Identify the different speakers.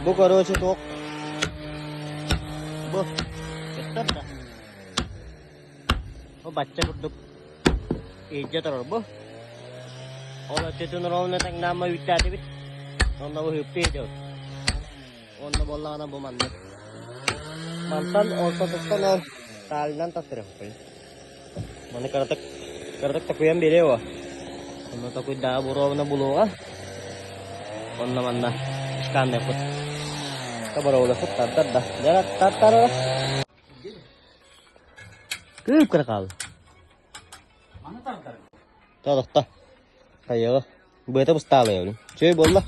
Speaker 1: Bu короче tok. Bu. Yeter da. O bacca kurduk. İyice tarır bu. Ola tetun rolne tak nama wittati bit. Onda bu hüppi ediyor. Onda bollağına bu mandır. Mantan ortadıktan ol. Talinan tatırı hüppi. Mana karatak takuyan bile wa. Onda takuy da buro na bulo ka. Onda manda. Skande put. Kabaro udah put tatar dah. Jarak tatar lah. Kep kerakal.
Speaker 2: Mana tatar?
Speaker 1: Tahu tak? Kayak, betul pasti tahu ya. Cuy bola.